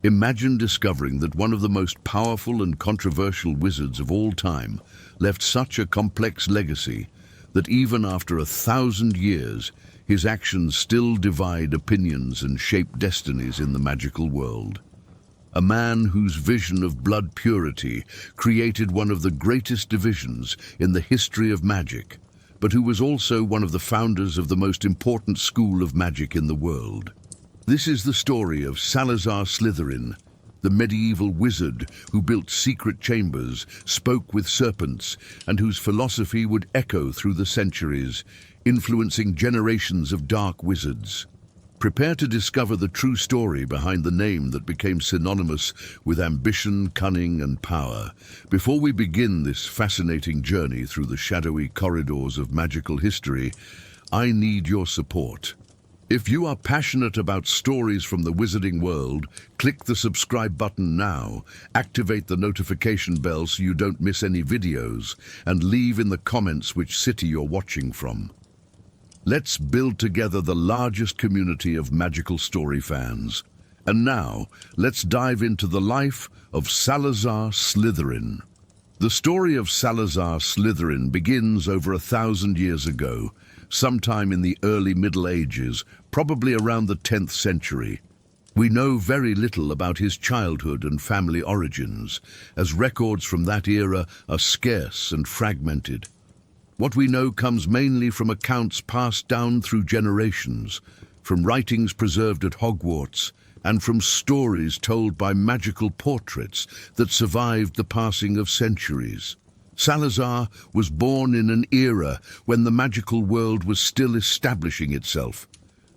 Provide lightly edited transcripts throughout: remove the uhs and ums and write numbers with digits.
Imagine discovering that one of the most powerful and controversial wizards of all time left such a complex legacy that even after 1,000 years, his actions still divide opinions and shape destinies in the magical world. A man whose vision of blood purity created one of the greatest divisions in the history of magic, but who was also one of the founders of the most important school of magic in the world. This is the story of Salazar Slytherin, the medieval wizard who built secret chambers, spoke with serpents, and whose philosophy would echo through the centuries, influencing generations of dark wizards. Prepare to discover the true story behind the name that became synonymous with ambition, cunning, and power. Before we begin this fascinating journey through the shadowy corridors of magical history, I need your support. If you are passionate about stories from the wizarding world, click the subscribe button now, activate the notification bell so you don't miss any videos, and leave in the comments which city you're watching from. Let's build together the largest community of magical story fans. And now, let's dive into the life of Salazar Slytherin. The story of Salazar Slytherin begins over 1,000 years ago, sometime in the early Middle Ages, probably around the 10th century. We know very little about his childhood and family origins, as records from that era are scarce and fragmented. What we know comes mainly from accounts passed down through generations, from writings preserved at Hogwarts, and from stories told by magical portraits that survived the passing of centuries. Salazar was born in an era when the magical world was still establishing itself,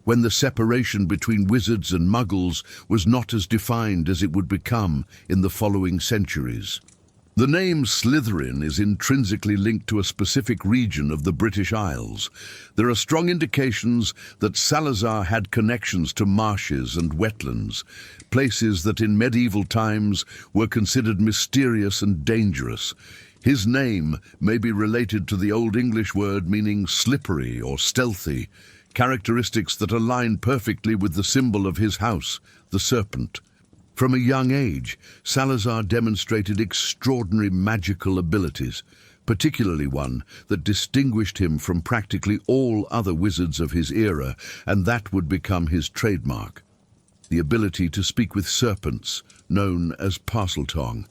when the separation between wizards and muggles was not as defined as it would become in the following centuries. The name Slytherin is intrinsically linked to a specific region of the British Isles. There are strong indications that Salazar had connections to marshes and wetlands, places that in medieval times were considered mysterious and dangerous. His name may be related to the Old English word meaning slippery or stealthy, characteristics that align perfectly with the symbol of his house, the serpent. From a young age, Salazar demonstrated extraordinary magical abilities, particularly one that distinguished him from practically all other wizards of his era, and that would become his trademark: the ability to speak with serpents, known as Parselmouth.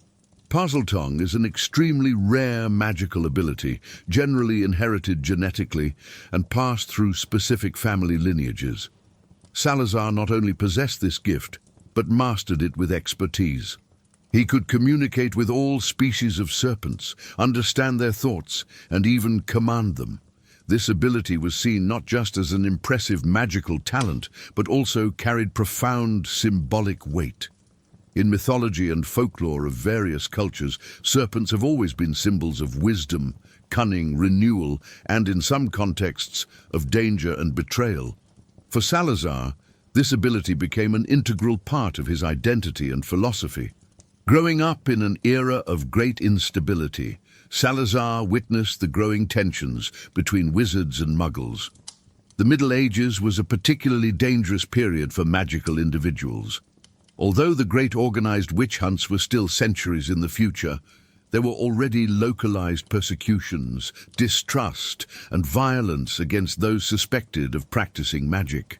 Parselmouth is an extremely rare magical ability, generally inherited genetically and passed through specific family lineages. Salazar not only possessed this gift, but mastered it with expertise. He could communicate with all species of serpents, understand their thoughts, and even command them. This ability was seen not just as an impressive magical talent, but also carried profound symbolic weight. In mythology and folklore of various cultures, serpents have always been symbols of wisdom, cunning, renewal, and in some contexts, of danger and betrayal. For Salazar, this ability became an integral part of his identity and philosophy. Growing up in an era of great instability, Salazar witnessed the growing tensions between wizards and muggles. The Middle Ages was a particularly dangerous period for magical individuals. Although the great organized witch hunts were still centuries in the future, there were already localized persecutions, distrust, and violence against those suspected of practicing magic.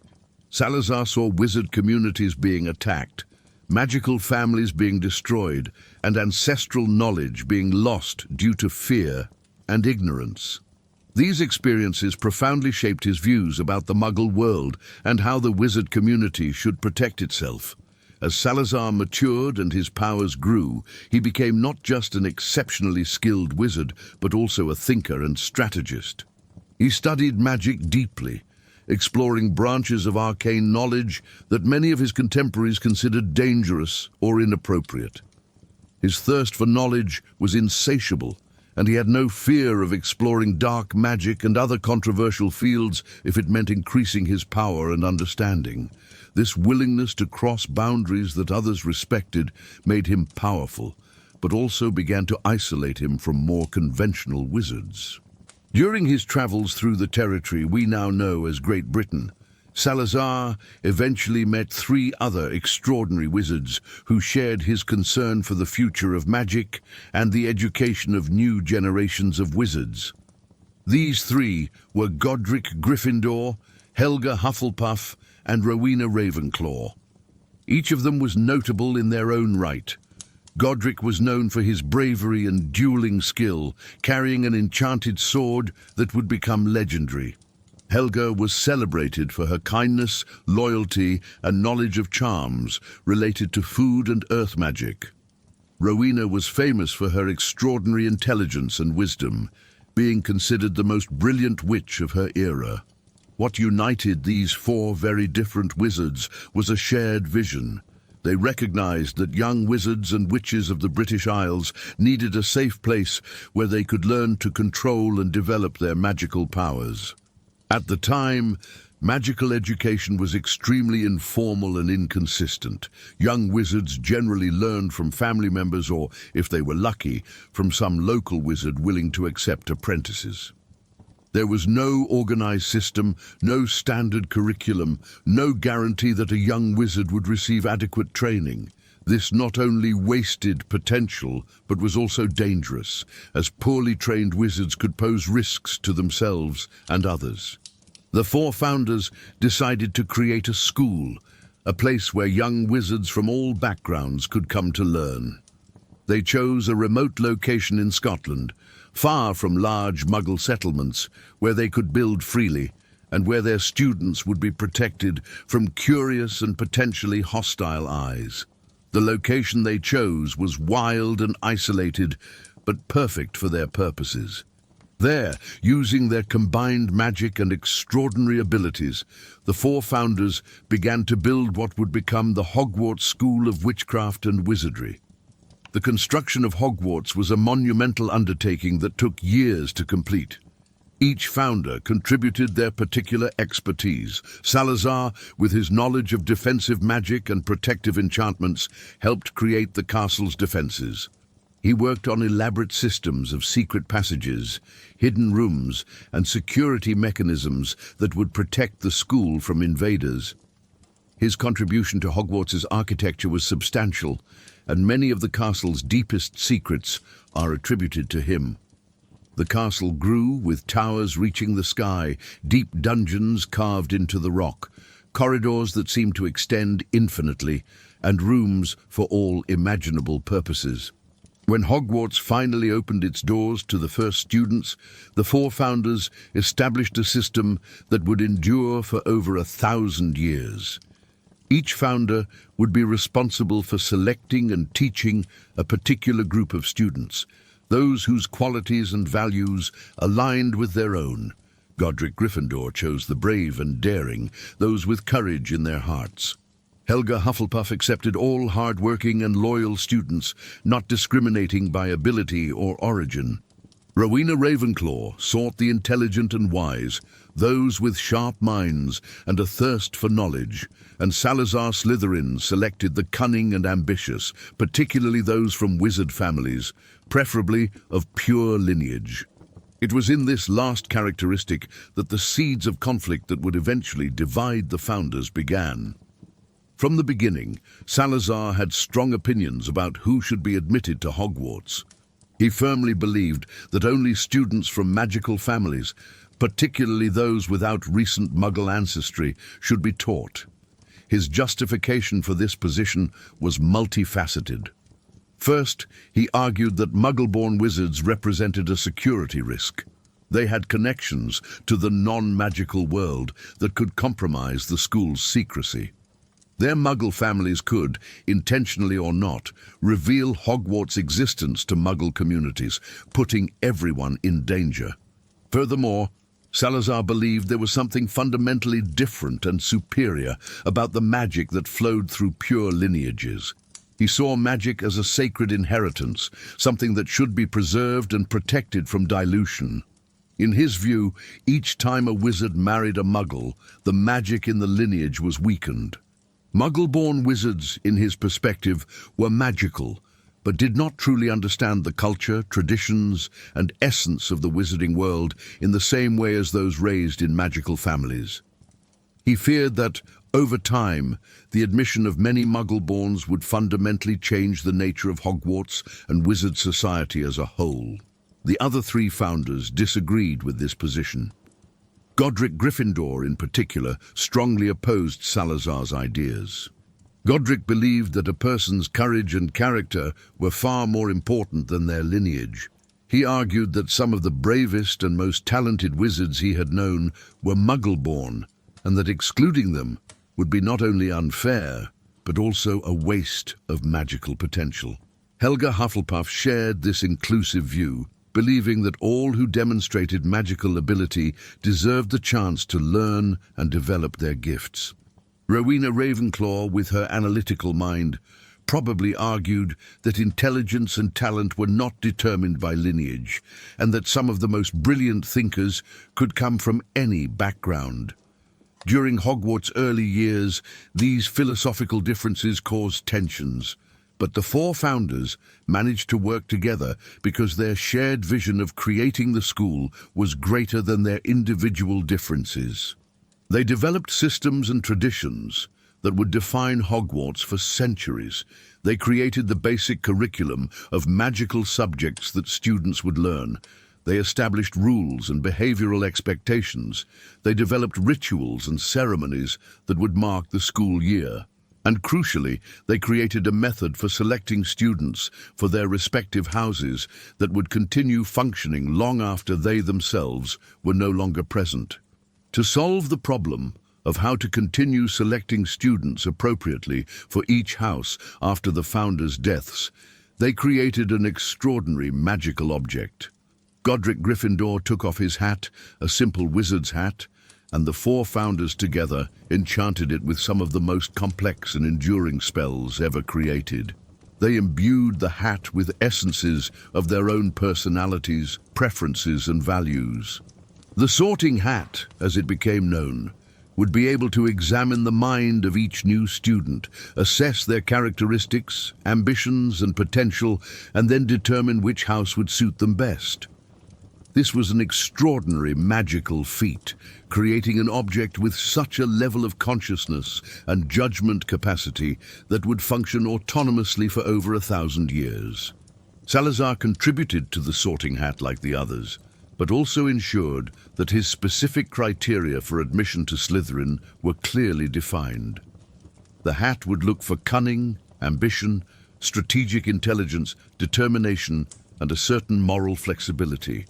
Salazar saw wizard communities being attacked, magical families being destroyed, and ancestral knowledge being lost due to fear and ignorance. These experiences profoundly shaped his views about the Muggle world and how the wizard community should protect itself. As Salazar matured and his powers grew, he became not just an exceptionally skilled wizard, but also a thinker and strategist. He studied magic deeply, exploring branches of arcane knowledge that many of his contemporaries considered dangerous or inappropriate. His thirst for knowledge was insatiable, and he had no fear of exploring dark magic and other controversial fields if it meant increasing his power and understanding. This willingness to cross boundaries that others respected made him powerful, but also began to isolate him from more conventional wizards. During his travels through the territory we now know as Great Britain, Salazar eventually met three other extraordinary wizards who shared his concern for the future of magic and the education of new generations of wizards. These three were Godric Gryffindor, Helga Hufflepuff, and Rowena Ravenclaw. Each of them was notable in their own right. Godric was known for his bravery and dueling skill, carrying an enchanted sword that would become legendary. Helga was celebrated for her kindness, loyalty, and knowledge of charms related to food and earth magic. Rowena was famous for her extraordinary intelligence and wisdom, being considered the most brilliant witch of her era. What united these four very different wizards was a shared vision. They recognized that young wizards and witches of the British Isles needed a safe place where they could learn to control and develop their magical powers. At the time, magical education was extremely informal and inconsistent. Young wizards generally learned from family members or, if they were lucky, from some local wizard willing to accept apprentices. There was no organized system, no standard curriculum, no guarantee that a young wizard would receive adequate training. This not only wasted potential, but was also dangerous, as poorly trained wizards could pose risks to themselves and others. The four founders decided to create a school, a place where young wizards from all backgrounds could come to learn. They chose a remote location in Scotland, far from large Muggle settlements, where they could build freely, and where their students would be protected from curious and potentially hostile eyes. The location they chose was wild and isolated, but perfect for their purposes. There, using their combined magic and extraordinary abilities, the four founders began to build what would become the Hogwarts School of Witchcraft and Wizardry. The construction of Hogwarts was a monumental undertaking that took years to complete. Each founder contributed their particular expertise. Salazar, with his knowledge of defensive magic and protective enchantments, helped create the castle's defenses. He worked on elaborate systems of secret passages, hidden rooms, and security mechanisms that would protect the school from invaders. His contribution to Hogwarts' architecture was substantial, and many of the castle's deepest secrets are attributed to him. The castle grew, with towers reaching the sky, deep dungeons carved into the rock, corridors that seemed to extend infinitely, and rooms for all imaginable purposes. When Hogwarts finally opened its doors to the first students, the four founders established a system that would endure for over 1,000 years. Each founder would be responsible for selecting and teaching a particular group of students, those whose qualities and values aligned with their own. Godric Gryffindor chose the brave and daring, those with courage in their hearts. Helga Hufflepuff accepted all hard-working and loyal students, not discriminating by ability or origin. Rowena Ravenclaw sought the intelligent and wise, those with sharp minds and a thirst for knowledge, and Salazar Slytherin selected the cunning and ambitious, particularly those from wizard families, preferably of pure lineage. It was in this last characteristic that the seeds of conflict that would eventually divide the founders began. From the beginning, Salazar had strong opinions about who should be admitted to Hogwarts. He firmly believed that only students from magical families, particularly those without recent Muggle ancestry, should be taught. His justification for this position was multifaceted. First, he argued that Muggle-born wizards represented a security risk. They had connections to the non-magical world that could compromise the school's secrecy. Their Muggle families could, intentionally or not, reveal Hogwarts' existence to Muggle communities, putting everyone in danger. Furthermore, Salazar believed there was something fundamentally different and superior about the magic that flowed through pure lineages. He saw magic as a sacred inheritance, something that should be preserved and protected from dilution. In his view, each time a wizard married a Muggle, the magic in the lineage was weakened. Muggle-born wizards, in his perspective, were magical, but did not truly understand the culture, traditions, and essence of the wizarding world in the same way as those raised in magical families. He feared that, over time, the admission of many Muggle-borns would fundamentally change the nature of Hogwarts and wizard society as a whole. The other three founders disagreed with this position. Godric Gryffindor, in particular, strongly opposed Salazar's ideas. Godric believed that a person's courage and character were far more important than their lineage. He argued that some of the bravest and most talented wizards he had known were Muggle-born, and that excluding them would be not only unfair, but also a waste of magical potential. Helga Hufflepuff shared this inclusive view, believing that all who demonstrated magical ability deserved the chance to learn and develop their gifts. Rowena Ravenclaw, with her analytical mind, probably argued that intelligence and talent were not determined by lineage, and that some of the most brilliant thinkers could come from any background. During Hogwarts' early years, these philosophical differences caused tensions, but the four founders managed to work together because their shared vision of creating the school was greater than their individual differences. They developed systems and traditions that would define Hogwarts for centuries. They created the basic curriculum of magical subjects that students would learn. They established rules and behavioral expectations. They developed rituals and ceremonies that would mark the school year. And crucially, they created a method for selecting students for their respective houses that would continue functioning long after they themselves were no longer present. To solve the problem of how to continue selecting students appropriately for each house after the founders' deaths, they created an extraordinary magical object. Godric Gryffindor took off his hat, a simple wizard's hat, and the four founders together enchanted it with some of the most complex and enduring spells ever created. They imbued the hat with essences of their own personalities, preferences, and values. The sorting hat, as it became known, would be able to examine the mind of each new student, assess their characteristics, ambitions, and potential, and then determine which house would suit them best. This was an extraordinary magical feat, creating an object with such a level of consciousness and judgment capacity that would function autonomously for over 1,000 years. Salazar contributed to the sorting hat like the others, but also ensured that his specific criteria for admission to Slytherin were clearly defined. The hat would look for cunning, ambition, strategic intelligence, determination, and a certain moral flexibility.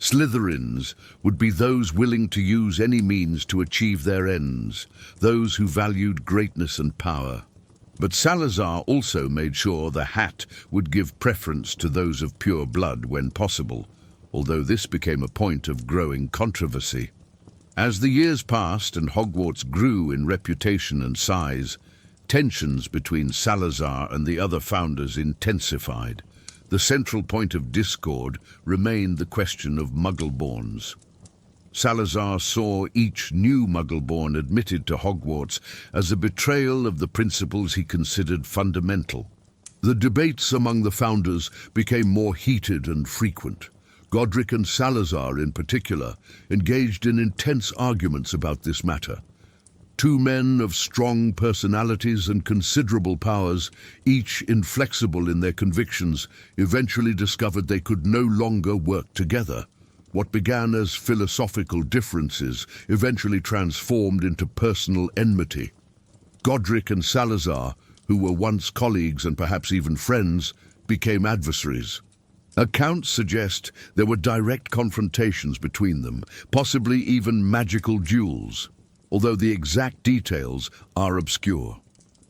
Slytherins would be those willing to use any means to achieve their ends, those who valued greatness and power. But Salazar also made sure the hat would give preference to those of pure blood when possible, although this became a point of growing controversy. As the years passed and Hogwarts grew in reputation and size, tensions between Salazar and the other founders intensified. The central point of discord remained the question of Muggle-borns. Salazar saw each new Muggle-born admitted to Hogwarts as a betrayal of the principles he considered fundamental. The debates among the founders became more heated and frequent. Godric and Salazar, in particular, engaged in intense arguments about this matter. Two men of strong personalities and considerable powers, each inflexible in their convictions, eventually discovered they could no longer work together. What began as philosophical differences eventually transformed into personal enmity. Godric and Salazar, who were once colleagues and perhaps even friends, became adversaries. Accounts suggest there were direct confrontations between them, possibly even magical duels, although the exact details are obscure.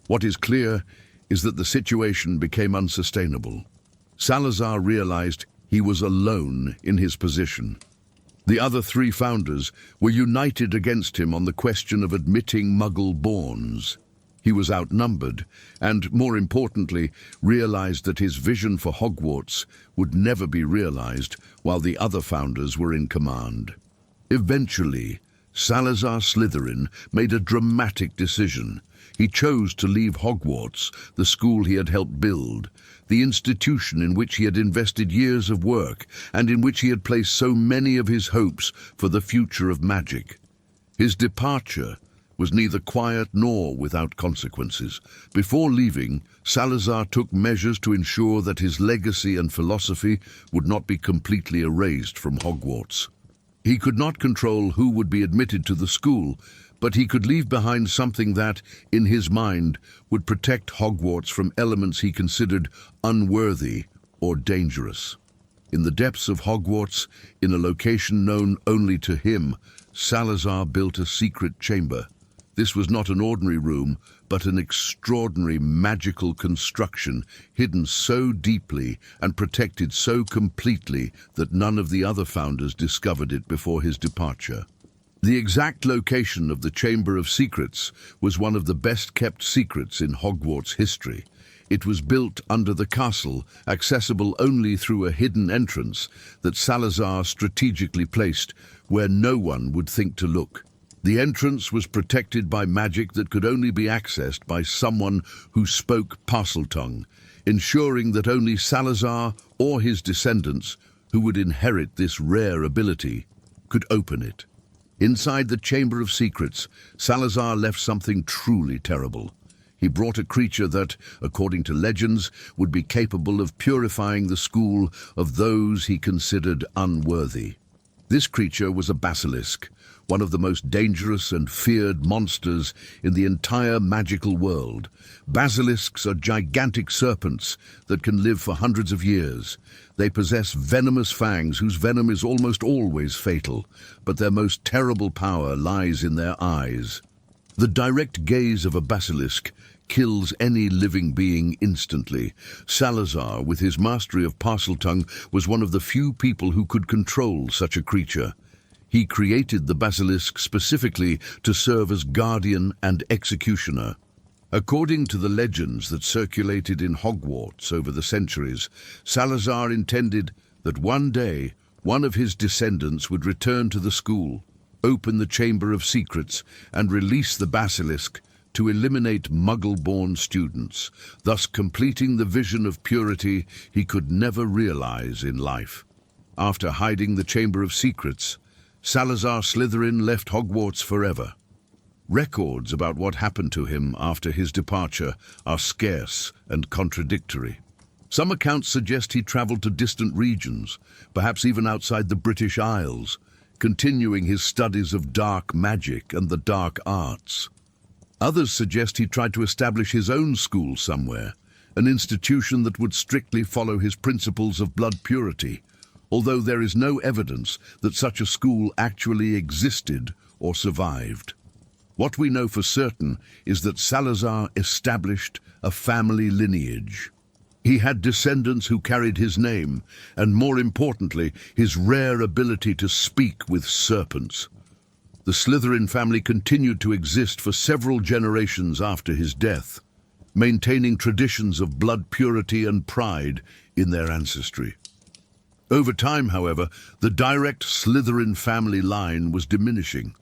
What is clear is that the situation became unsustainable. Salazar realized he was alone in his position. The other three founders were united against him on the question of admitting Muggle-borns. He was outnumbered and, more importantly, realized that his vision for Hogwarts would never be realized while the other founders were in command. Eventually, Salazar Slytherin made a dramatic decision. He chose to leave Hogwarts, the school he had helped build, the institution in which he had invested years of work and in which he had placed so many of his hopes for the future of magic. His departure was neither quiet nor without consequences. Before leaving, Salazar took measures to ensure that his legacy and philosophy would not be completely erased from Hogwarts. He could not control who would be admitted to the school, but he could leave behind something that, in his mind, would protect Hogwarts from elements he considered unworthy or dangerous. In the depths of Hogwarts, in a location known only to him, Salazar built a secret chamber. This was not an ordinary room, but an extraordinary magical construction, hidden so deeply and protected so completely that none of the other founders discovered it before his departure. The exact location of the Chamber of Secrets was one of the best-kept secrets in Hogwarts history. It was built under the castle, accessible only through a hidden entrance that Salazar strategically placed where no one would think to look. The entrance was protected by magic that could only be accessed by someone who spoke Parseltongue, ensuring that only Salazar or his descendants, who would inherit this rare ability, could open it. Inside the Chamber of Secrets, Salazar left something truly terrible. He brought a creature that, according to legends, would be capable of purifying the school of those he considered unworthy. This creature was a basilisk, one of the most dangerous and feared monsters in the entire magical world. Basilisks are gigantic serpents that can live for hundreds of years. They possess venomous fangs whose venom is almost always fatal, but their most terrible power lies in their eyes. The direct gaze of a basilisk kills any living being instantly. Salazar, with his mastery of Parseltongue, was one of the few people who could control such a creature. He created the basilisk specifically to serve as guardian and executioner. According to the legends that circulated in Hogwarts over the centuries, Salazar intended that one day one of his descendants would return to the school, open the Chamber of Secrets, and release the basilisk to eliminate Muggle-born students, thus completing the vision of purity he could never realize in life. After hiding the Chamber of Secrets, Salazar Slytherin left Hogwarts forever. Records about what happened to him after his departure are scarce and contradictory. Some accounts suggest he traveled to distant regions, perhaps even outside the British Isles, continuing his studies of dark magic and the dark arts. Others suggest he tried to establish his own school somewhere, an institution that would strictly follow his principles of blood purity, although there is no evidence that such a school actually existed or survived. What we know for certain is that Salazar established a family lineage. He had descendants who carried his name, and more importantly, his rare ability to speak with serpents. The Slytherin family continued to exist for several generations after his death, maintaining traditions of blood purity and pride in their ancestry. Over time, however, the direct Slytherin family line was diminishing.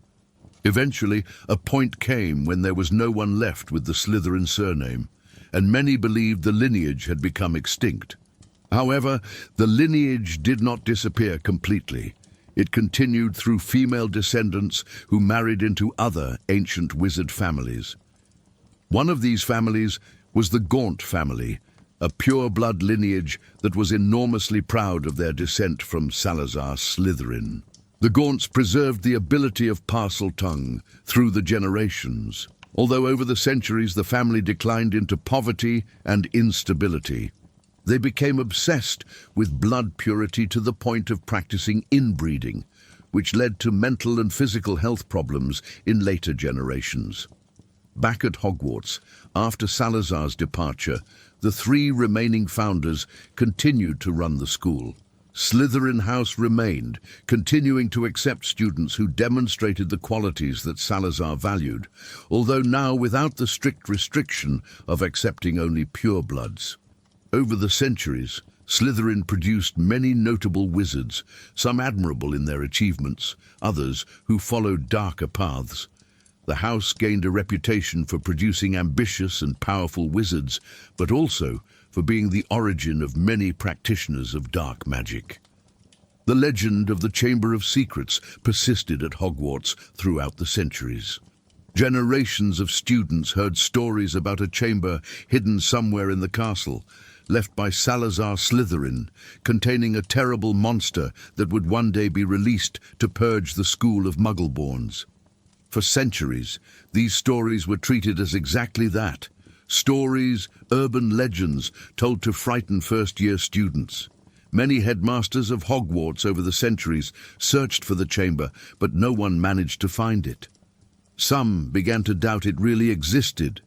Eventually, a point came when there was no one left with the Slytherin surname, and many believed the lineage had become extinct. However, the lineage did not disappear completely. It continued through female descendants who married into other ancient wizard families. One of these families was the Gaunt family, a pure-blood lineage that was enormously proud of their descent from Salazar Slytherin. The Gaunts preserved the ability of Parseltongue through the generations, although over the centuries the family declined into poverty and instability. They became obsessed with blood purity to the point of practicing inbreeding, which led to mental and physical health problems in later generations. Back at Hogwarts, after Salazar's departure, the three remaining founders continued to run the school. Slytherin House remained, continuing to accept students who demonstrated the qualities that Salazar valued, although now without the strict restriction of accepting only purebloods. Over the centuries, Slytherin produced many notable wizards, some admirable in their achievements, others who followed darker paths. The house gained a reputation for producing ambitious and powerful wizards, but also for being the origin of many practitioners of dark magic. The legend of the Chamber of Secrets persisted at Hogwarts throughout the centuries. Generations of students heard stories about a chamber hidden somewhere in the castle, left by Salazar Slytherin, containing a terrible monster that would one day be released to purge the school of Muggleborns. For centuries, these stories were treated as exactly that: stories, urban legends told to frighten first-year students. Many headmasters of Hogwarts over the centuries searched for the chamber, but no one managed to find it. Some began to doubt it really existed.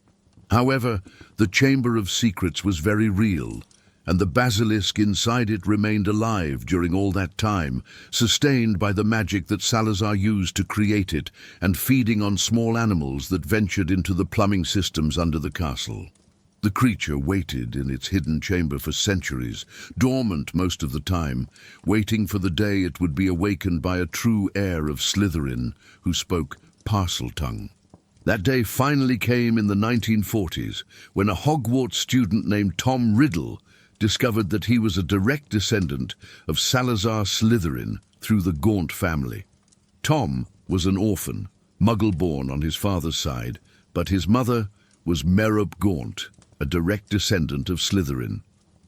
However, the Chamber of Secrets was very real, and the basilisk inside it remained alive during all that time, sustained by the magic that Salazar used to create it and feeding on small animals that ventured into the plumbing systems under the castle. The creature waited in its hidden chamber for centuries, dormant most of the time, waiting for the day it would be awakened by a true heir of Slytherin who spoke Parseltongue. That day finally came in the 1940s, when a Hogwarts student named Tom Riddle discovered that he was a direct descendant of Salazar Slytherin through the Gaunt family. Tom was an orphan, Muggle-born on his father's side, but his mother was Merop Gaunt, a direct descendant of Slytherin.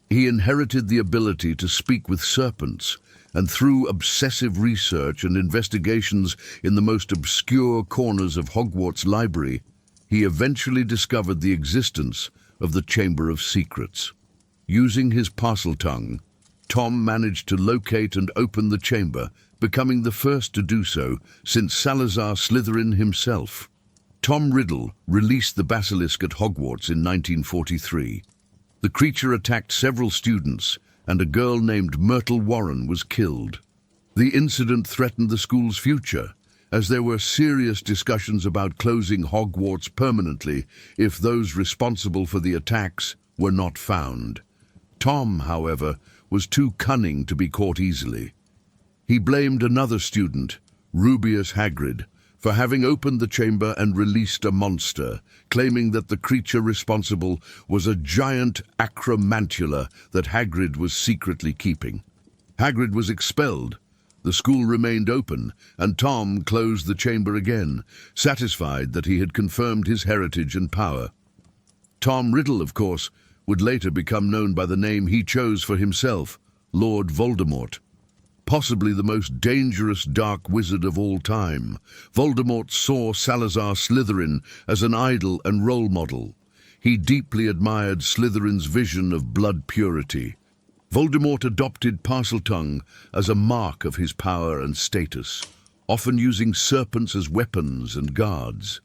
He inherited the ability to speak with serpents, and through obsessive research and investigations in the most obscure corners of Hogwarts library, he eventually discovered the existence of the Chamber of Secrets. Using his Parseltongue, Tom managed to locate and open the chamber, becoming the first to do so since Salazar Slytherin himself. Tom Riddle released the Basilisk at Hogwarts in 1943. The creature attacked several students, and a girl named Myrtle Warren was killed. The incident threatened the school's future, as there were serious discussions about closing Hogwarts permanently if those responsible for the attacks were not found. Tom, however, was too cunning to be caught easily. He blamed another student, Rubeus Hagrid, for having opened the chamber and released a monster, claiming that the creature responsible was a giant acromantula that Hagrid was secretly keeping. Hagrid was expelled, the school remained open, and Tom closed the chamber again, satisfied that he had confirmed his heritage and power. Tom Riddle, of course, would later become known by the name he chose for himself, Lord Voldemort. Possibly the most dangerous dark wizard of all time, Voldemort saw Salazar Slytherin as an idol and role model. He deeply admired Slytherin's vision of blood purity. Voldemort adopted Parseltongue as a mark of his power and status, often using serpents as weapons and guards.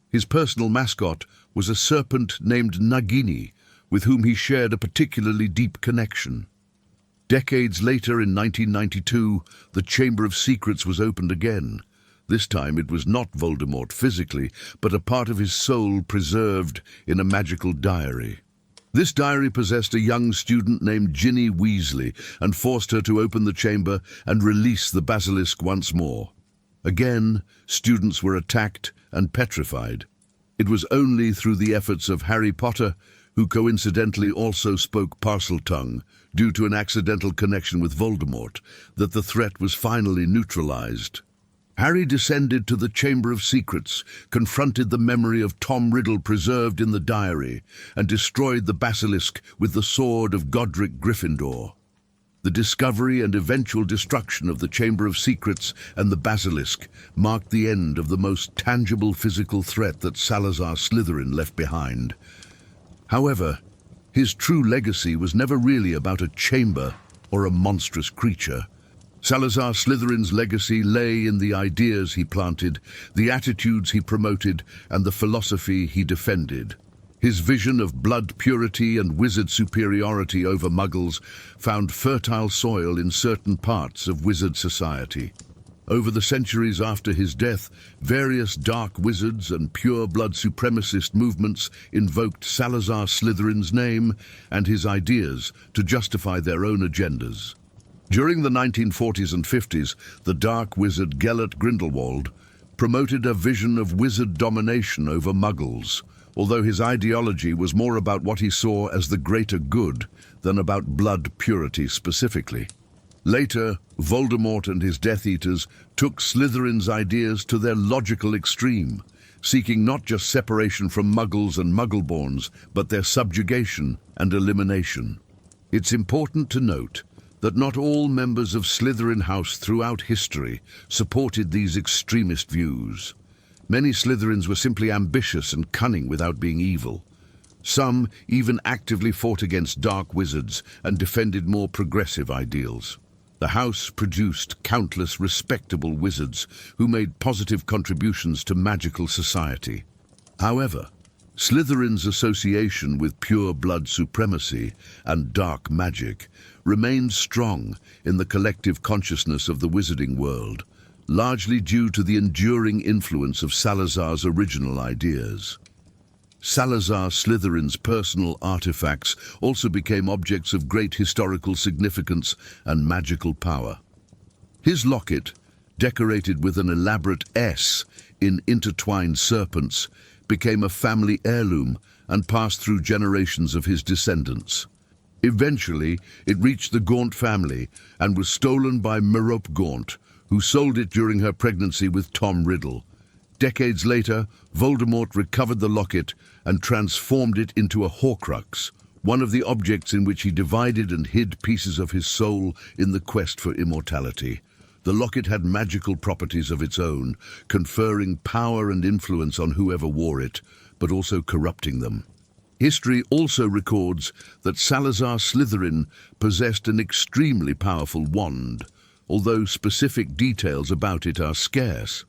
His personal mascot was a serpent named Nagini, with whom he shared a particularly deep connection. Decades later, in 1992, the Chamber of Secrets was opened again. This time it was not Voldemort physically, but a part of his soul preserved in a magical diary. This diary possessed a young student named Ginny Weasley and forced her to open the chamber and release the basilisk once more. Again, students were attacked and petrified. It was only through the efforts of Harry Potter, who coincidentally also spoke Parseltongue, due to an accidental connection with Voldemort, that the threat was finally neutralized. Harry descended to the Chamber of Secrets, confronted the memory of Tom Riddle preserved in the diary, and destroyed the basilisk with the sword of Godric Gryffindor. The discovery and eventual destruction of the Chamber of Secrets and the basilisk marked the end of the most tangible physical threat that Salazar Slytherin left behind. However, his true legacy was never really about a chamber or a monstrous creature. Salazar Slytherin's legacy lay in the ideas he planted, the attitudes he promoted, and the philosophy he defended. His vision of blood purity and wizard superiority over Muggles found fertile soil in certain parts of wizard society. Over the centuries after his death, various dark wizards and pure-blood supremacist movements invoked Salazar Slytherin's name and his ideas to justify their own agendas. During the 1940s and 50s, the dark wizard Gellert Grindelwald promoted a vision of wizard domination over Muggles, although his ideology was more about what he saw as the greater good than about blood purity specifically. Later, Voldemort and his Death Eaters took Slytherin's ideas to their logical extreme, seeking not just separation from Muggles and Muggleborns, but their subjugation and elimination. It's important to note that not all members of Slytherin House throughout history supported these extremist views. Many Slytherins were simply ambitious and cunning without being evil. Some even actively fought against dark wizards and defended more progressive ideals. The house produced countless respectable wizards who made positive contributions to magical society. However, Slytherin's association with pure blood supremacy and dark magic remains strong in the collective consciousness of the wizarding world, largely due to the enduring influence of Salazar's original ideas. Salazar Slytherin's personal artifacts also became objects of great historical significance and magical power. His locket, decorated with an elaborate S in intertwined serpents, became a family heirloom and passed through generations of his descendants. Eventually, it reached the Gaunt family and was stolen by Merope Gaunt, who sold it during her pregnancy with Tom Riddle. Decades later, Voldemort recovered the locket and transformed it into a Horcrux, one of the objects in which he divided and hid pieces of his soul in the quest for immortality. The locket had magical properties of its own, conferring power and influence on whoever wore it, but also corrupting them. History also records that Salazar Slytherin possessed an extremely powerful wand, although specific details about it are scarce.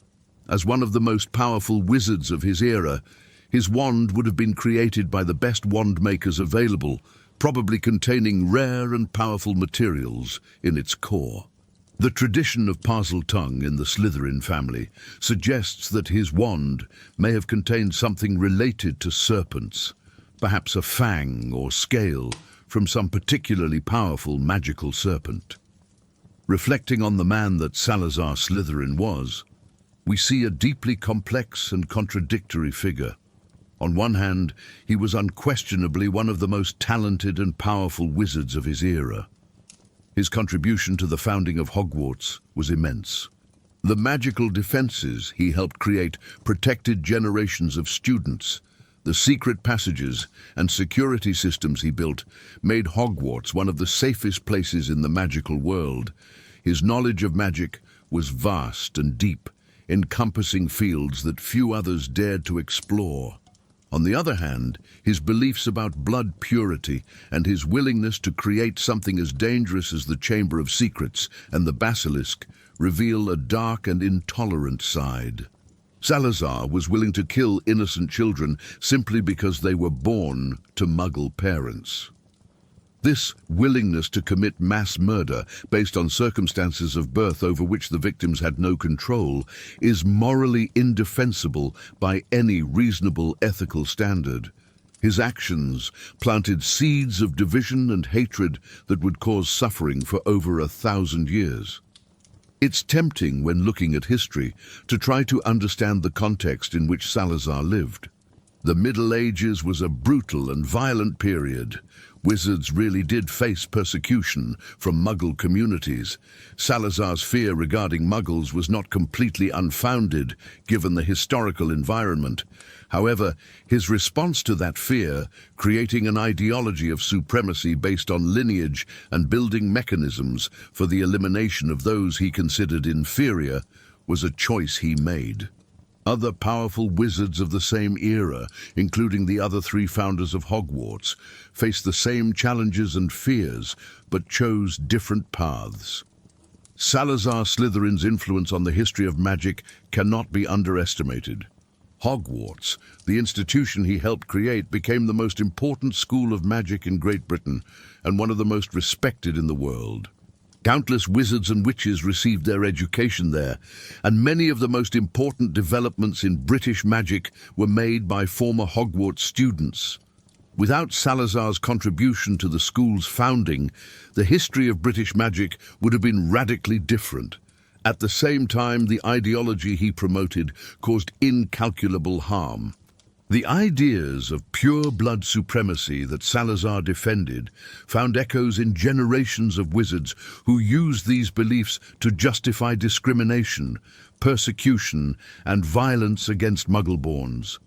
As one of the most powerful wizards of his era, his wand would have been created by the best wand makers available, probably containing rare and powerful materials in its core. The tradition of Parseltongue in the Slytherin family suggests that his wand may have contained something related to serpents, perhaps a fang or scale from some particularly powerful magical serpent. Reflecting on the man that Salazar Slytherin was, we see a deeply complex and contradictory figure. On one hand, he was unquestionably one of the most talented and powerful wizards of his era. His contribution to the founding of Hogwarts was immense. The magical defenses he helped create protected generations of students. The secret passages and security systems he built made Hogwarts one of the safest places in the magical world. His knowledge of magic was vast and deep, encompassing fields that few others dared to explore. On the other hand, his beliefs about blood purity and his willingness to create something as dangerous as the Chamber of Secrets and the Basilisk reveal a dark and intolerant side. Salazar was willing to kill innocent children simply because they were born to Muggle parents. This willingness to commit mass murder based on circumstances of birth over which the victims had no control is morally indefensible by any reasonable ethical standard. His actions planted seeds of division and hatred that would cause suffering for over 1,000 years. It's tempting when looking at history to try to understand the context in which Salazar lived. The Middle Ages was a brutal and violent period. Wizards really did face persecution from Muggle communities. Salazar's fear regarding Muggles was not completely unfounded, given the historical environment. However, his response to that fear, creating an ideology of supremacy based on lineage and building mechanisms for the elimination of those he considered inferior, was a choice he made. Other powerful wizards of the same era, including the other three founders of Hogwarts, faced the same challenges and fears, but chose different paths. Salazar Slytherin's influence on the history of magic cannot be underestimated. Hogwarts, the institution he helped create, became the most important school of magic in Great Britain and one of the most respected in the world. Countless wizards and witches received their education there, and many of the most important developments in British magic were made by former Hogwarts students. Without Salazar's contribution to the school's founding, the history of British magic would have been radically different. At the same time, the ideology he promoted caused incalculable harm. The ideas of pure blood supremacy that Salazar defended found echoes in generations of wizards who used these beliefs to justify discrimination, persecution, and violence against Muggleborns.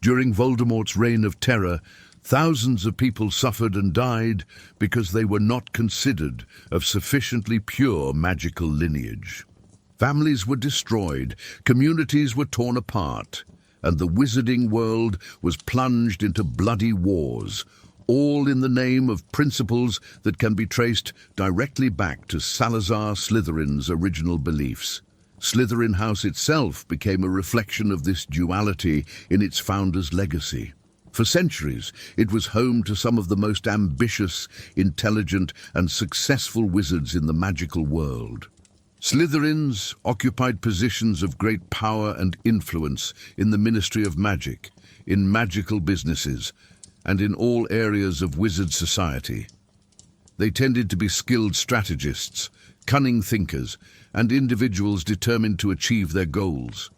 During Voldemort's reign of terror, thousands of people suffered and died because they were not considered of sufficiently pure magical lineage. Families were destroyed, communities were torn apart, and the wizarding world was plunged into bloody wars, all in the name of principles that can be traced directly back to Salazar Slytherin's original beliefs. Slytherin House itself became a reflection of this duality in its founder's legacy. For centuries, it was home to some of the most ambitious, intelligent, and successful wizards in the magical world. Slytherins occupied positions of great power and influence in the Ministry of Magic, in magical businesses, and in all areas of wizard society. They tended to be skilled strategists, cunning thinkers, and individuals determined to achieve their goals.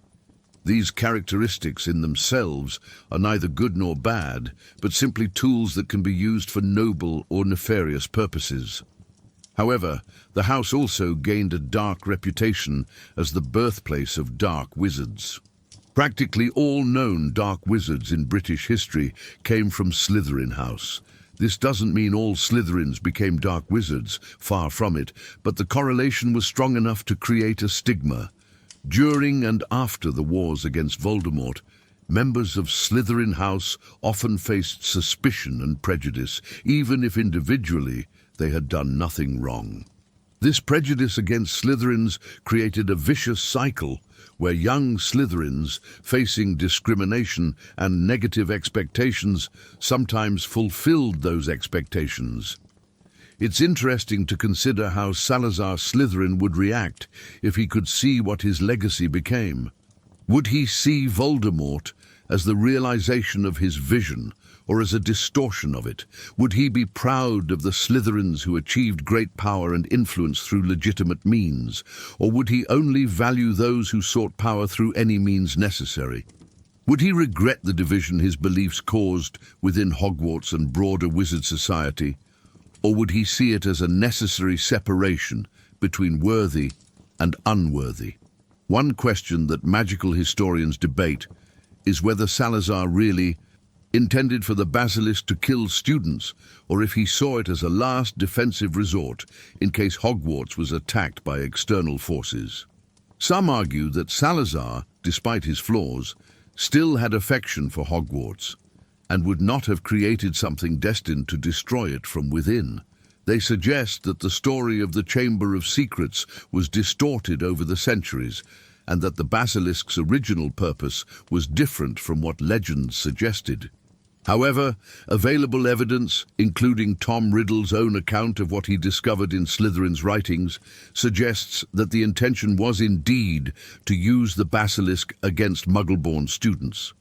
These characteristics in themselves are neither good nor bad, but simply tools that can be used for noble or nefarious purposes. However, the house also gained a dark reputation as the birthplace of dark wizards. Practically all known dark wizards in British history came from Slytherin House. This doesn't mean all Slytherins became dark wizards, far from it, but the correlation was strong enough to create a stigma. During and after the wars against Voldemort, members of Slytherin House often faced suspicion and prejudice, even if individually they had done nothing wrong. This prejudice against Slytherins created a vicious cycle where young Slytherins, facing discrimination and negative expectations, sometimes fulfilled those expectations. It's interesting to consider how Salazar Slytherin would react if he could see what his legacy became. Would he see Voldemort as the realization of his vision, or as a distortion of it? Would he be proud of the Slytherins who achieved great power and influence through legitimate means, or would he only value those who sought power through any means necessary? Would he regret the division his beliefs caused within Hogwarts and broader wizard society, or would he see it as a necessary separation between worthy and unworthy? One question that magical historians debate is whether Salazar really intended for the Basilisk to kill students, or if he saw it as a last defensive resort in case Hogwarts was attacked by external forces. Some argue that Salazar, despite his flaws, still had affection for Hogwarts, and would not have created something destined to destroy it from within. They suggest that the story of the Chamber of Secrets was distorted over the centuries, and that the Basilisk's original purpose was different from what legends suggested. However, available evidence, including Tom Riddle's own account of what he discovered in Slytherin's writings, suggests that the intention was indeed to use the Basilisk against Muggle-born students.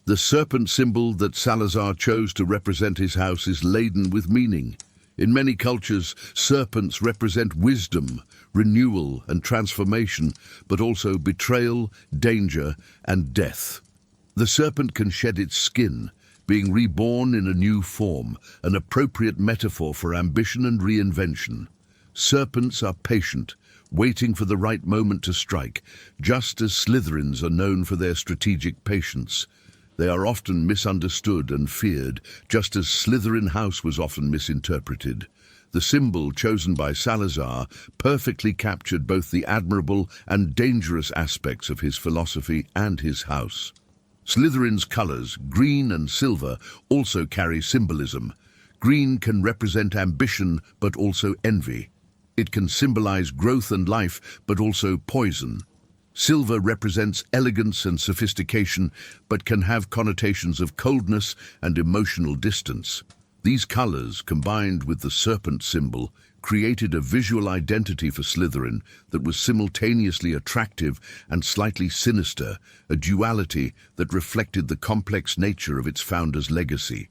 The serpent symbol that Salazar chose to represent his house is laden with meaning. In many cultures, serpents represent wisdom, renewal, and transformation, but also betrayal, danger, and death. The serpent can shed its skin, being reborn in a new form, an appropriate metaphor for ambition and reinvention. Serpents are patient, waiting for the right moment to strike, just as Slytherins are known for their strategic patience. They are often misunderstood and feared, just as Slytherin House was often misinterpreted. The symbol chosen by Salazar perfectly captured both the admirable and dangerous aspects of his philosophy and his house. Slytherin's colors, green and silver, also carry symbolism. Green can represent ambition, but also envy. It can symbolize growth and life, but also poison. Silver represents elegance and sophistication, but can have connotations of coldness and emotional distance. These colors, combined with the serpent symbol, created a visual identity for Slytherin that was simultaneously attractive and slightly sinister, a duality that reflected the complex nature of its founder's legacy.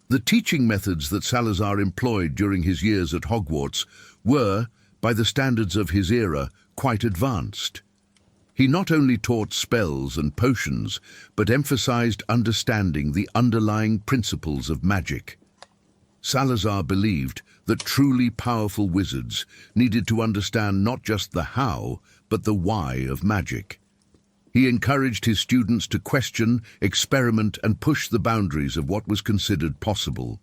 The teaching methods that Salazar employed during his years at Hogwarts were, by the standards of his era, quite advanced. He not only taught spells and potions, but emphasized understanding the underlying principles of magic. Salazar believed that truly powerful wizards needed to understand not just the how, but the why of magic. He encouraged his students to question, experiment, and push the boundaries of what was considered possible.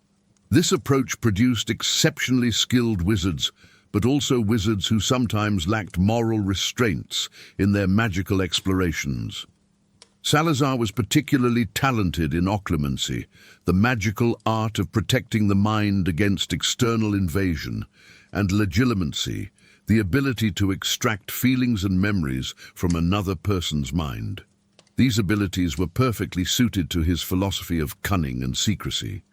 This approach produced exceptionally skilled wizards, but also wizards who sometimes lacked moral restraints in their magical explorations. Salazar was particularly talented in occlumency, the magical art of protecting the mind against external invasion, and legilimency, the ability to extract feelings and memories from another person's mind. These abilities were perfectly suited to his philosophy of cunning and secrecy.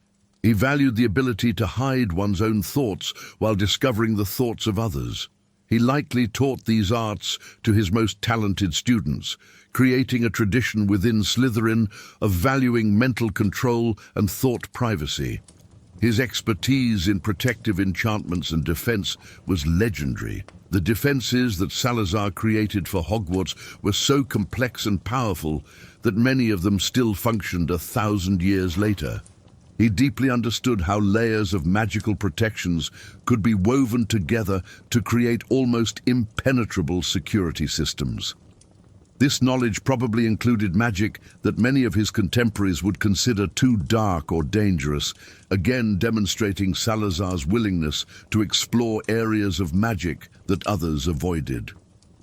He valued the ability to hide one's own thoughts while discovering the thoughts of others. He likely taught these arts to his most talented students, creating a tradition within Slytherin of valuing mental control and thought privacy. His expertise in protective enchantments and defense was legendary. The defenses that Salazar created for Hogwarts were so complex and powerful that many of them still functioned 1,000 years later. He deeply understood how layers of magical protections could be woven together to create almost impenetrable security systems. This knowledge probably included magic that many of his contemporaries would consider too dark or dangerous, again demonstrating Salazar's willingness to explore areas of magic that others avoided.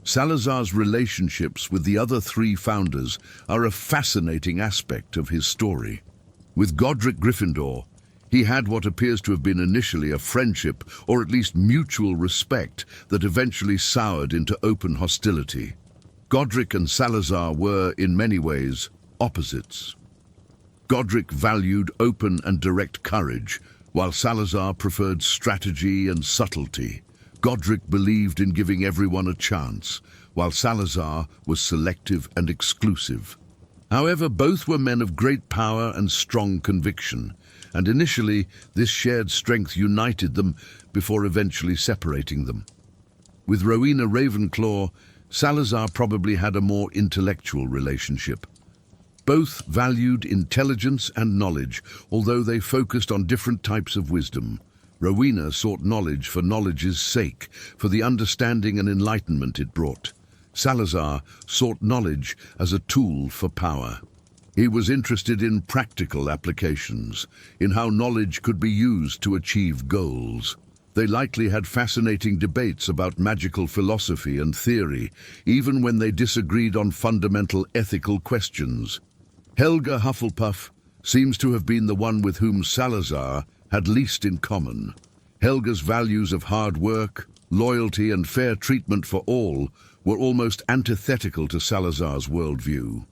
Salazar's relationships with the other three founders are a fascinating aspect of his story. With Godric Gryffindor, he had what appears to have been initially a friendship, or at least mutual respect, that eventually soured into open hostility. Godric and Salazar were, in many ways, opposites. Godric valued open and direct courage, while Salazar preferred strategy and subtlety. Godric believed in giving everyone a chance, while Salazar was selective and exclusive. However, both were men of great power and strong conviction, and initially this shared strength united them before eventually separating them. With Rowena Ravenclaw, Salazar probably had a more intellectual relationship. Both valued intelligence and knowledge, although they focused on different types of wisdom. Rowena sought knowledge for knowledge's sake, for the understanding and enlightenment it brought. Salazar sought knowledge as a tool for power. He was interested in practical applications, in how knowledge could be used to achieve goals. They likely had fascinating debates about magical philosophy and theory, even when they disagreed on fundamental ethical questions. Helga Hufflepuff seems to have been the one with whom Salazar had least in common. Helga's values of hard work, loyalty, and fair treatment for all were almost antithetical to Salazar's worldview.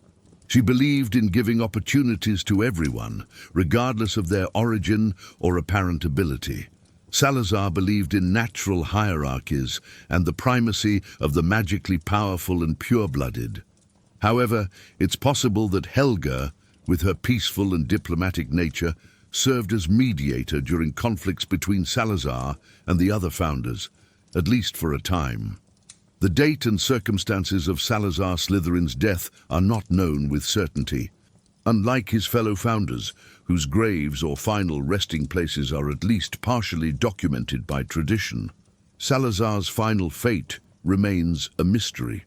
She believed in giving opportunities to everyone, regardless of their origin or apparent ability. Salazar believed in natural hierarchies and the primacy of the magically powerful and pure-blooded. However, it's possible that Helga, with her peaceful and diplomatic nature, served as mediator during conflicts between Salazar and the other founders, at least for a time. The date and circumstances of Salazar Slytherin's death are not known with certainty. Unlike his fellow founders, whose graves or final resting places are at least partially documented by tradition, Salazar's final fate remains a mystery.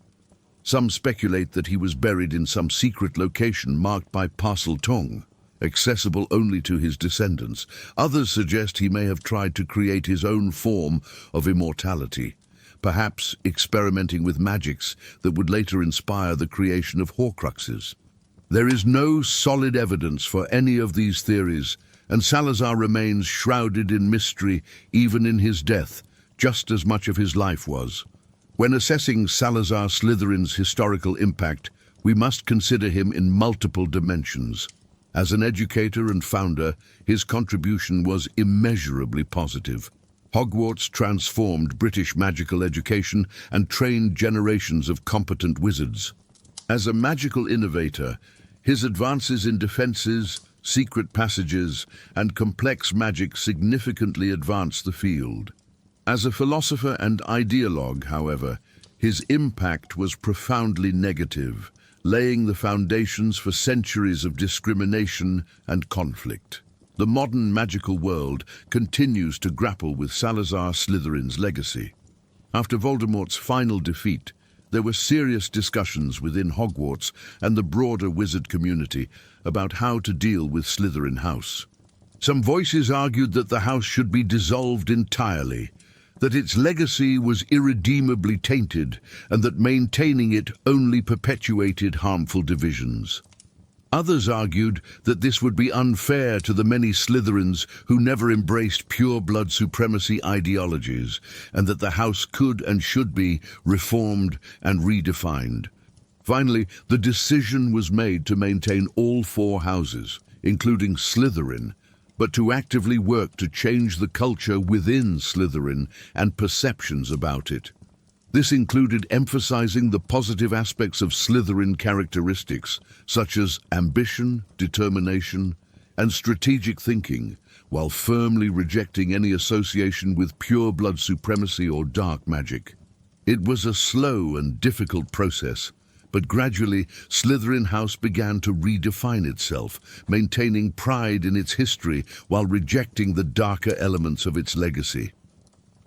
Some speculate that he was buried in some secret location marked by Parselmouth, accessible only to his descendants. Others suggest he may have tried to create his own form of immortality, perhaps experimenting with magics that would later inspire the creation of Horcruxes. There is no solid evidence for any of these theories, and Salazar remains shrouded in mystery even in his death, just as much of his life was. When assessing Salazar Slytherin's historical impact, we must consider him in multiple dimensions. As an educator and founder, his contribution was immeasurably positive. Hogwarts transformed British magical education and trained generations of competent wizards. As a magical innovator, his advances in defenses, secret passages, and complex magic significantly advanced the field. As a philosopher and ideologue, however, His impact was profoundly negative, laying the foundations for centuries of discrimination and conflict. The modern magical world continues to grapple with Salazar Slytherin's legacy. After Voldemort's final defeat, there were serious discussions within Hogwarts and the broader wizard community about how to deal with Slytherin House. Some voices argued that the house should be dissolved entirely, that its legacy was irredeemably tainted, and that maintaining it only perpetuated harmful divisions. Others argued that this would be unfair to the many Slytherins who never embraced pure-blood supremacy ideologies, and that the house could and should be reformed and redefined. Finally, the decision was made to maintain all four houses, including Slytherin, but to actively work to change the culture within Slytherin and perceptions about it. This included emphasizing the positive aspects of Slytherin characteristics, such as ambition, determination, and strategic thinking, while firmly rejecting any association with pure-blood supremacy or dark magic. It was a slow and difficult process, but gradually Slytherin House began to redefine itself, maintaining pride in its history while rejecting the darker elements of its legacy.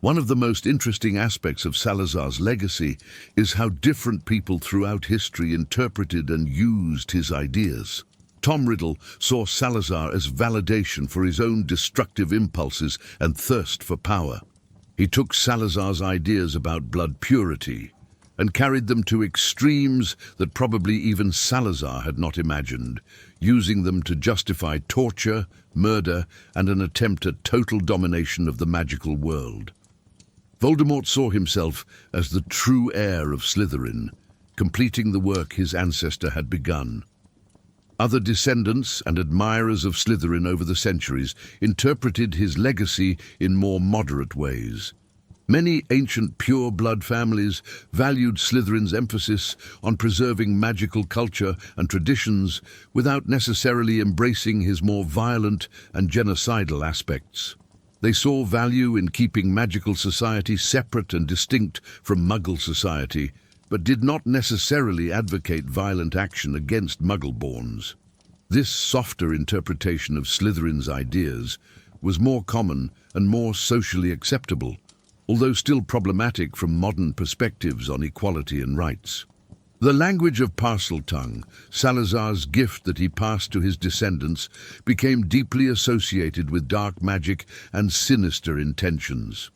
One of the most interesting aspects of Salazar's legacy is how different people throughout history interpreted and used his ideas. Tom Riddle saw Salazar as validation for his own destructive impulses and thirst for power. He took Salazar's ideas about blood purity and carried them to extremes that probably even Salazar had not imagined, using them to justify torture, murder, and an attempt at total domination of the magical world. Voldemort saw himself as the true heir of Slytherin, completing the work his ancestor had begun. Other descendants and admirers of Slytherin over the centuries interpreted his legacy in more moderate ways. Many ancient pure-blood families valued Slytherin's emphasis on preserving magical culture and traditions without necessarily embracing his more violent and genocidal aspects. They saw value in keeping magical society separate and distinct from Muggle society, but did not necessarily advocate violent action against Muggle-borns. This softer interpretation of Slytherin's ideas was more common and more socially acceptable, although still problematic from modern perspectives on equality and rights. The language of Parseltongue, Salazar's gift that he passed to his descendants, became deeply associated with dark magic and sinister intentions.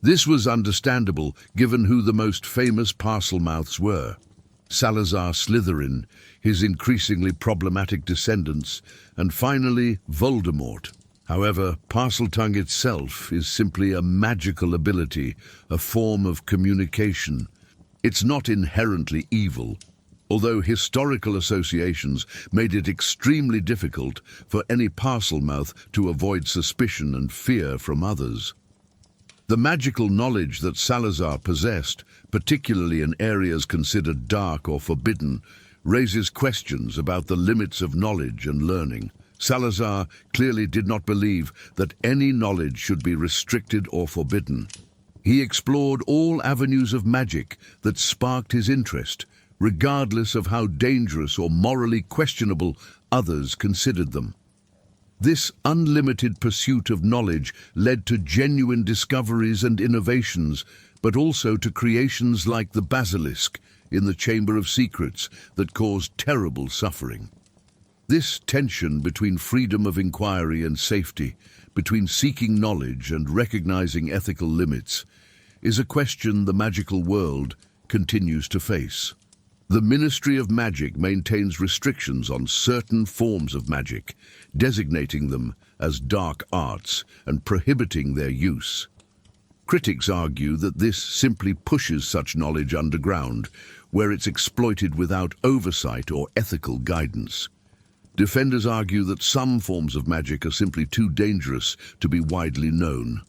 This was understandable given who the most famous Parselmouths were: Salazar Slytherin, his increasingly problematic descendants, and finally Voldemort. However, Parseltongue itself is simply a magical ability, a form of communication. It's not inherently evil, although historical associations made it extremely difficult for any Parselmouth to avoid suspicion and fear from others. The magical knowledge that Salazar possessed, particularly in areas considered dark or forbidden, raises questions about the limits of knowledge and learning. Salazar clearly did not believe that any knowledge should be restricted or forbidden. He explored all avenues of magic that sparked his interest, regardless of how dangerous or morally questionable others considered them. This unlimited pursuit of knowledge led to genuine discoveries and innovations, but also to creations like the Basilisk in the Chamber of Secrets that caused terrible suffering. This tension between freedom of inquiry and safety, between seeking knowledge and recognizing ethical limits, is a question the magical world continues to face. The Ministry of Magic maintains restrictions on certain forms of magic, designating them as dark arts and prohibiting their use. Critics argue that this simply pushes such knowledge underground, where it's exploited without oversight or ethical guidance. Defenders argue that some forms of magic are simply too dangerous to be widely known.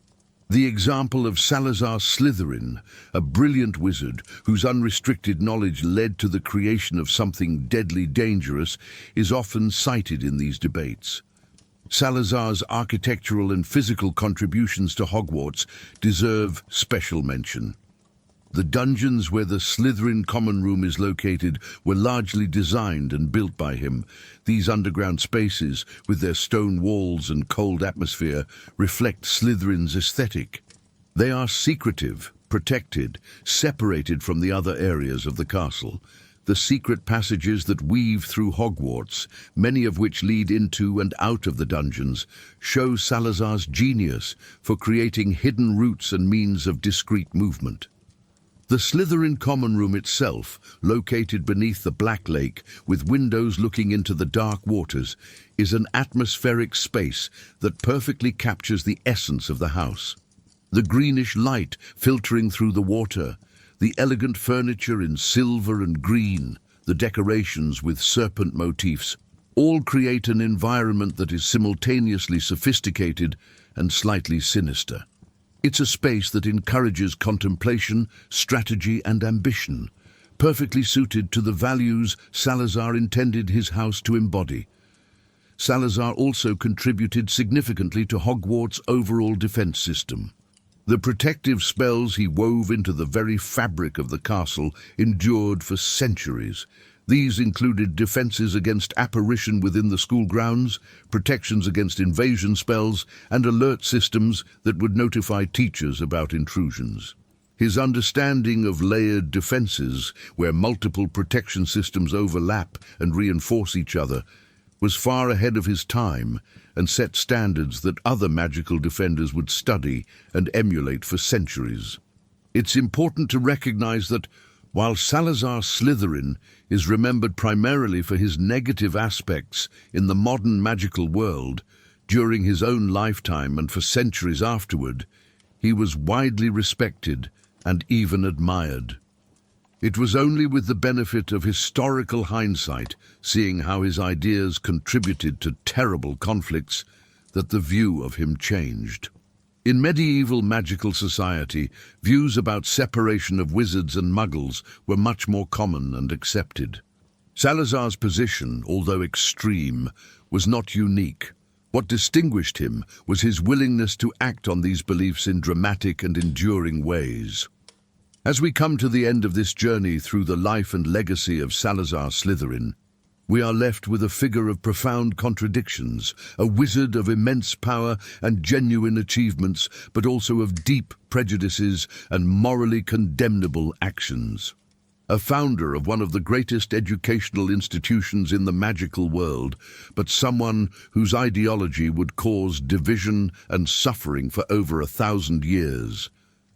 The example of Salazar Slytherin, a brilliant wizard whose unrestricted knowledge led to the creation of something deadly dangerous, is often cited in these debates. Salazar's architectural and physical contributions to Hogwarts deserve special mention. The dungeons where the Slytherin common room is located were largely designed and built by him. These underground spaces, with their stone walls and cold atmosphere, reflect Slytherin's aesthetic. They are secretive, protected, separated from the other areas of the castle. The secret passages that weave through Hogwarts, many of which lead into and out of the dungeons, show Salazar's genius for creating hidden routes and means of discreet movement. The Slytherin common room itself, located beneath the Black Lake with windows looking into the dark waters, is an atmospheric space that perfectly captures the essence of the house. The greenish light filtering through the water, the elegant furniture in silver and green, the decorations with serpent motifs, all create an environment that is simultaneously sophisticated and slightly sinister. It's a space that encourages contemplation, strategy, and ambition, perfectly suited to the values Salazar intended his house to embody. Salazar also contributed significantly to Hogwarts' overall defense system. The protective spells he wove into the very fabric of the castle endured for centuries. These included defenses against apparition within the school grounds, protections against invasion spells, and alert systems that would notify teachers about intrusions. His understanding of layered defenses, where multiple protection systems overlap and reinforce each other, was far ahead of his time and set standards that other magical defenders would study and emulate for centuries. It's important to recognize that while Salazar Slytherin is remembered primarily for his negative aspects in the modern magical world, during his own lifetime and for centuries afterward, he was widely respected and even admired. It was only with the benefit of historical hindsight, seeing how his ideas contributed to terrible conflicts, that the view of him changed. In medieval magical society, views about separation of wizards and muggles were much more common and accepted. Salazar's position, although extreme, was not unique. What distinguished him was his willingness to act on these beliefs in dramatic and enduring ways. As we come to the end of this journey through the life and legacy of Salazar Slytherin, we are left with a figure of profound contradictions, a wizard of immense power and genuine achievements, but also of deep prejudices and morally condemnable actions. A founder of one of the greatest educational institutions in the magical world, but someone whose ideology would cause division and suffering for over 1,000 years.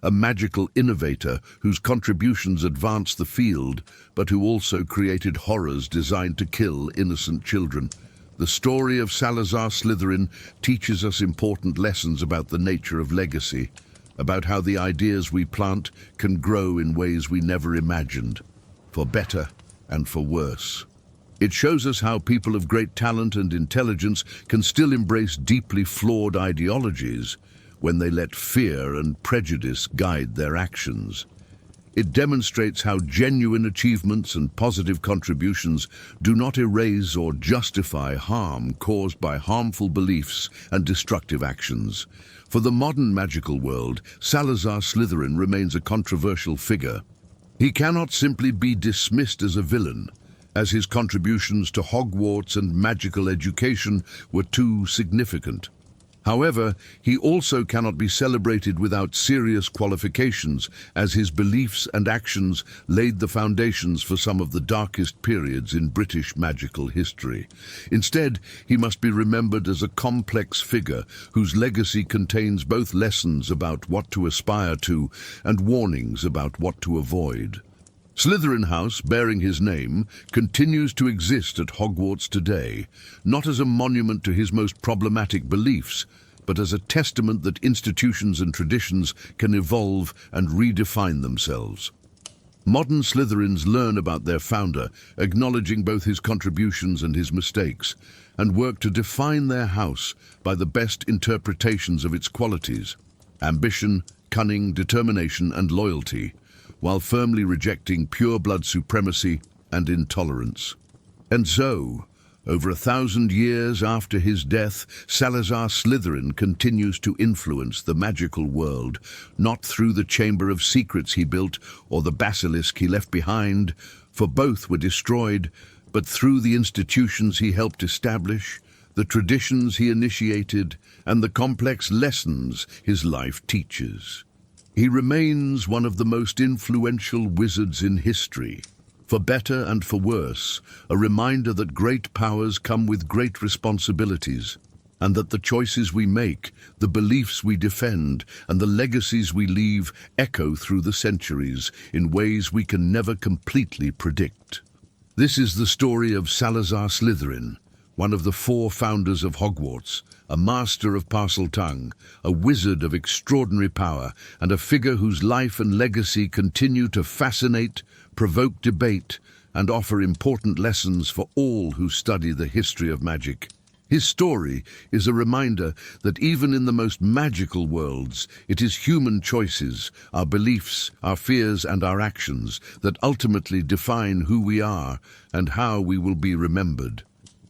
A magical innovator whose contributions advanced the field, but who also created horrors designed to kill innocent children. The story of Salazar Slytherin teaches us important lessons about the nature of legacy, about how the ideas we plant can grow in ways we never imagined, for better and for worse. It shows us how people of great talent and intelligence can still embrace deeply flawed ideologies when they let fear and prejudice guide their actions. It demonstrates how genuine achievements and positive contributions do not erase or justify harm caused by harmful beliefs and destructive actions. For the modern magical world, Salazar Slytherin remains a controversial figure. He cannot simply be dismissed as a villain, as his contributions to Hogwarts and magical education were too significant. However, he also cannot be celebrated without serious qualifications, as his beliefs and actions laid the foundations for some of the darkest periods in British magical history. Instead, he must be remembered as a complex figure whose legacy contains both lessons about what to aspire to and warnings about what to avoid. Slytherin House, bearing his name, continues to exist at Hogwarts today, not as a monument to his most problematic beliefs, but as a testament that institutions and traditions can evolve and redefine themselves. Modern Slytherins learn about their founder, acknowledging both his contributions and his mistakes, and work to define their house by the best interpretations of its qualities: ambition, cunning, determination, and loyalty, while firmly rejecting pure-blood supremacy and intolerance. And so, Over 1,000 years after his death, Salazar Slytherin continues to influence the magical world, not through the Chamber of Secrets he built or the Basilisk he left behind, for both were destroyed, but through the institutions he helped establish, the traditions he initiated, and the complex lessons his life teaches. He remains one of the most influential wizards in history. For better and for worse, a reminder that great powers come with great responsibilities, and that the choices we make, the beliefs we defend, and the legacies we leave echo through the centuries in ways we can never completely predict. This is the story of Salazar Slytherin, one of the 4 founders of Hogwarts, a master of Parselmouth, a wizard of extraordinary power, and a figure whose life and legacy continue to fascinate, provoke debate, and offer important lessons for all who study the history of magic. His story is a reminder that even in the most magical worlds, it is human choices, our beliefs, our fears, and our actions that ultimately define who we are and how we will be remembered.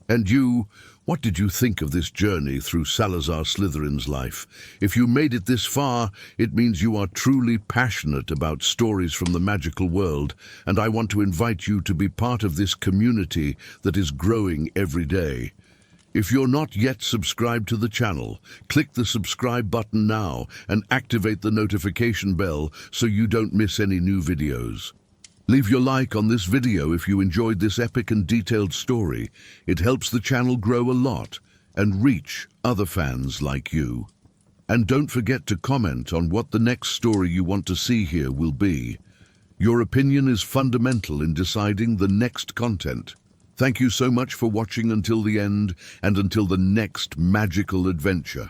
And you, what did you think of this journey through Salazar Slytherin's life? If you made it this far, it means you are truly passionate about stories from the magical world, and I want to invite you to be part of this community that is growing every day. If you're not yet subscribed to the channel, click the subscribe button now and activate the notification bell so you don't miss any new videos. Leave your like on this video if you enjoyed this epic and detailed story. It helps the channel grow a lot and reach other fans like you. And don't forget to comment on what the next story you want to see here will be. Your opinion is fundamental in deciding the next content. Thank you so much for watching until the end and until the next magical adventure.